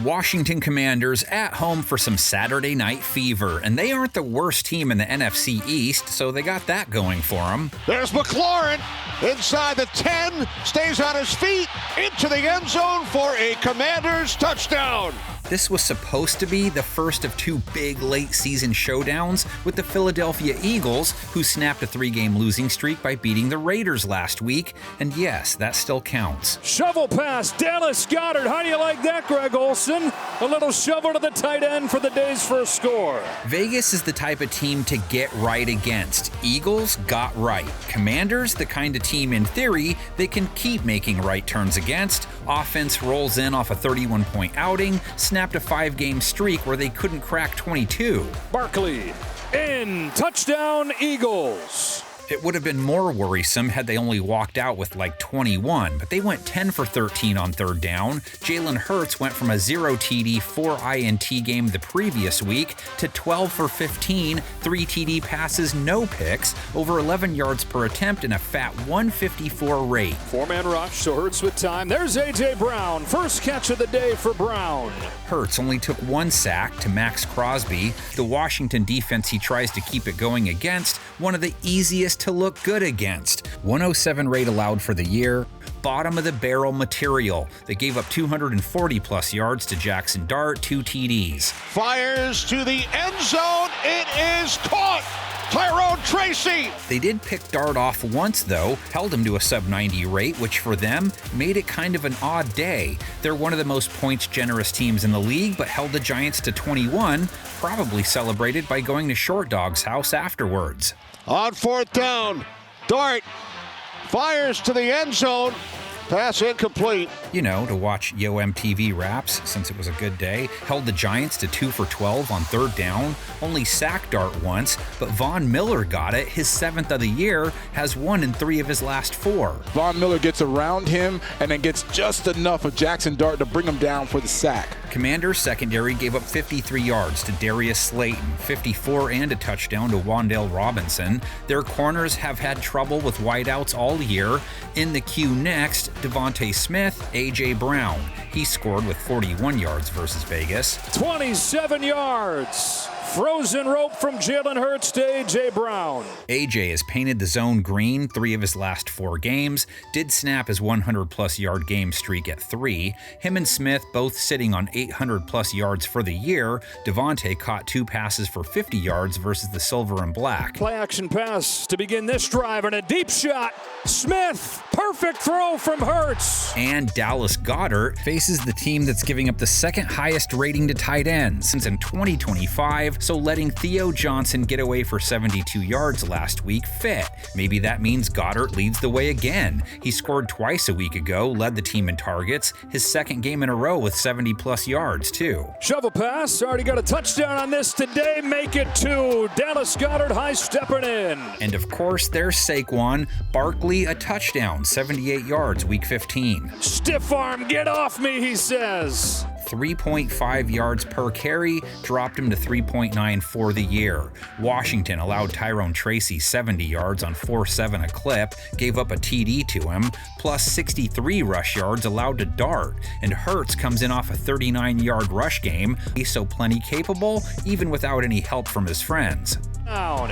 Washington Commanders at home for some Saturday night fever, and they aren't the worst team in the NFC East, so they got that going for them. There's McLaurin inside the 10, stays on his feet, into the end zone for a Commanders touchdown. This was supposed to be the first of two big late-season showdowns with the Philadelphia Eagles, who snapped a 3-game losing streak by beating the Raiders last week, and yes, that still counts. Shovel pass, Dallas Goedert. How do you like that, Greg Olsen? A little shovel to the tight end for the day's first score. Vegas is the type of team to get right against. Eagles got right. Commanders, the kind of team in theory they can keep making right turns against. Offense rolls in off a 31-point outing, snapped a 5-game streak where they couldn't crack 22. Barkley in, touchdown Eagles. It would have been more worrisome had they only walked out with like 21, but they went 10 for 13 on third down. Jalen Hurts went from a 0 TD, 4 INT game the previous week to 12 for 15, 3 TD passes, no picks, over 11 yards per attempt, and a fat 154 rate. 4-man rush, so Hurts with time. There's A.J. Brown, first catch of the day for Brown. Hurts only took 1 sack to Max Crosby. The Washington defense he tries to keep it going against, one of the easiest to look good against. 107 rate allowed for the year. Bottom of the barrel material. They gave up 240 plus yards to Jackson Dart, 2 TDs. Fires to the end zone. It is caught. Tyrone Tracy. They did pick Dart off once though, held him to a sub-90 rate, which for them made it kind of an odd day. They're one of the most points generous teams in the league, but held the Giants to 21, probably celebrated by going to Short Dog's house afterwards. On fourth down, Dart fires to the end zone. Pass incomplete. You know, to watch Yo MTV Raps since it was a good day. Held the Giants to 2 for 12 on third down. Only sacked Dart once, but Von Miller got it. His 7th of the year, has 1 in 3 of his last 4. Von Miller gets around him and then gets just enough of Jackson Dart to bring him down for the sack. Commanders secondary gave up 53 yards to Darius Slayton, 54 and a touchdown to Wan'Dale Robinson. Their corners have had trouble with wideouts all year. In the queue next, Devontae Smith, A.J. Brown. He scored with 41 yards versus Vegas. 27 yards. Frozen rope from Jalen Hurts to A.J. Brown. A.J. has painted the zone green 3 of his last 4 games, did snap his 100-plus yard game streak at 3. Him and Smith both sitting on 800-plus yards for the year. Devontae caught 2 passes for 50 yards versus the Silver and Black. Play-action pass to begin this drive, and a deep shot. Smith, perfect throw from Hurts. And Dallas Goedert faces the team that's giving up the second highest rating to tight ends since in 2025, so letting Theo Johnson get away for 72 yards last week fit. Maybe that means Goedert leads the way again. He scored twice a week ago, led the team in targets, his 2nd game in a row with 70-plus yards, too. Shovel pass, already got a touchdown on this today, make it 2. Dallas Goedert high-stepping in. And of course, there's Saquon. Barkley, a touchdown, 78 yards, week 15. Stiff arm, get off me, he says. 3.5 yards per carry, dropped him to 3.9 for the year. Washington allowed Tyrone Tracy 70 yards on 4-7 a clip, gave up a TD to him, plus 63 rush yards allowed to Dart. And Hurts comes in off a 39-yard rush game. He's so plenty capable, even without any help from his friends. Down.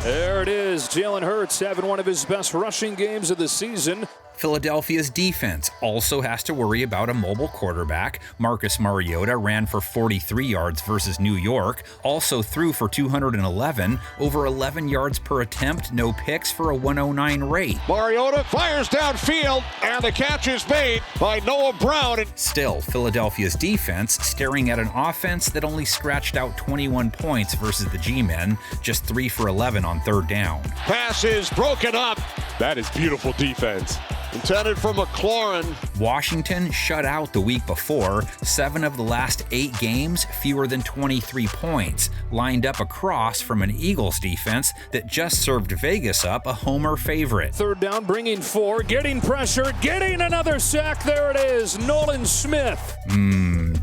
There it is, Jalen Hurts having one of his best rushing games of the season. Philadelphia's defense also has to worry about a mobile quarterback. Marcus Mariota ran for 43 yards versus New York, also threw for 211, over 11 yards per attempt, no picks for a 109 rate. Mariota fires downfield, and the catch is made by Noah Brown. Still, Philadelphia's defense staring at an offense that only scratched out 21 points versus the G-men, just 3 for 11 on third down. Pass is broken up. That is beautiful defense. Intended for McLaurin. Washington shut out the week before. 7 of the last 8 games, fewer than 23 points. Lined up across from an Eagles defense that just served Vegas up a homer favorite. Third down, bringing 4, getting pressure, getting another sack. There it is, Nolan Smith.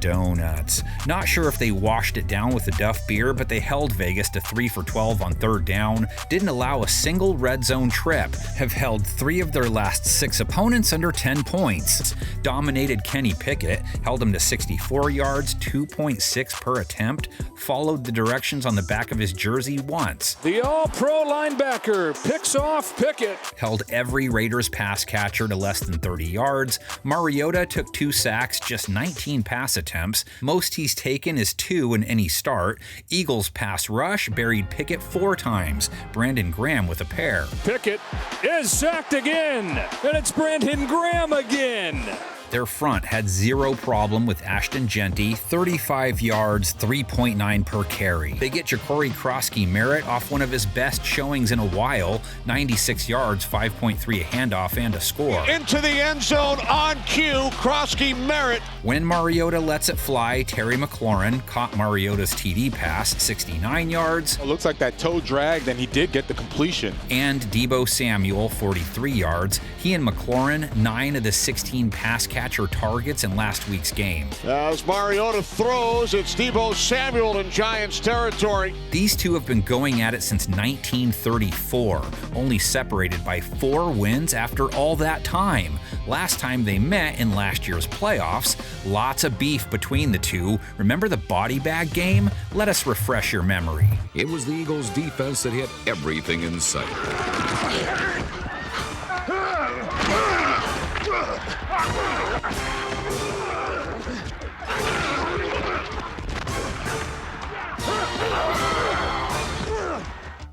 donuts. Not sure if they washed it down with the Duff beer, but they held Vegas to 3 for 12 on third down, didn't allow a single red zone trip, have held 3 of their last 6 opponents under 10 points. Dominated Kenny Pickett, held him to 64 yards, 2.6 per attempt, followed the directions on the back of his jersey once. The all-pro linebacker picks off Pickett. Held every Raiders pass catcher to less than 30 yards. Mariota took 2 sacks, just 19 pass attempts. Most he's taken is 2 in any start. Eagles pass rush buried Pickett 4 times. Brandon Graham with a pair. Pickett is sacked again, and it's Brandon Graham again. Their front had zero problem with Ashton Genty, 35 yards, 3.9 per carry. They get Ja'Cory Krosky-Merritt off one of his best showings in a while, 96 yards, 5.3 a handoff and a score. Into the end zone on cue, Krosky-Merritt. When Mariota lets it fly, Terry McLaurin caught Mariota's TD pass, 69 yards. It looks like that toe dragged, and he did get the completion. And Deebo Samuel, 43 yards. He and McLaurin, 9 of the 16 pass catcher targets in last week's game. As Mariota throws, it's Deebo Samuel in Giants territory. These two have been going at it since 1934, only separated by 4 wins after all that time. Last time they met in last year's playoffs, lots of beef between the two. Remember the body bag game? Let us refresh your memory. It was the Eagles' defense that hit everything in sight.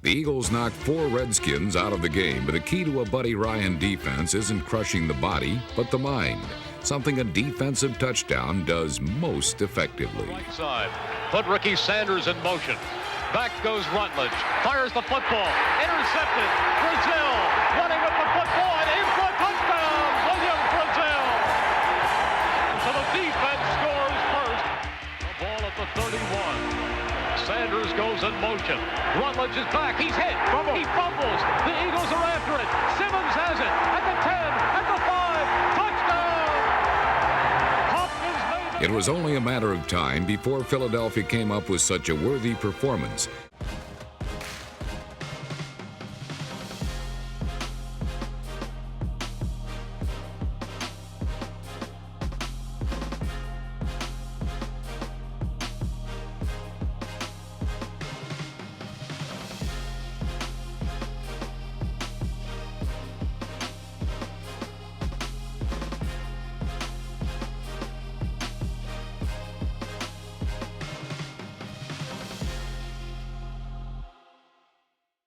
The Eagles knocked 4 Redskins out of the game, but a key to a Buddy Ryan defense isn't crushing the body, but the mind. Something a defensive touchdown does most effectively. Right side. Put Ricky Sanders in motion. Back goes Rutledge. Fires the football. Intercepted. Brazil running with the football and in for a touchdown. William Brazil. So the defense scores first. The ball at the 31. Sanders goes in motion. Rutledge is back. He's hit. He fumbles. The Eagles are after it. Simmons has it. At the 10. At the 5. Touchdown. Hopkins made it. It was only a matter of time before Philadelphia came up with such a worthy performance.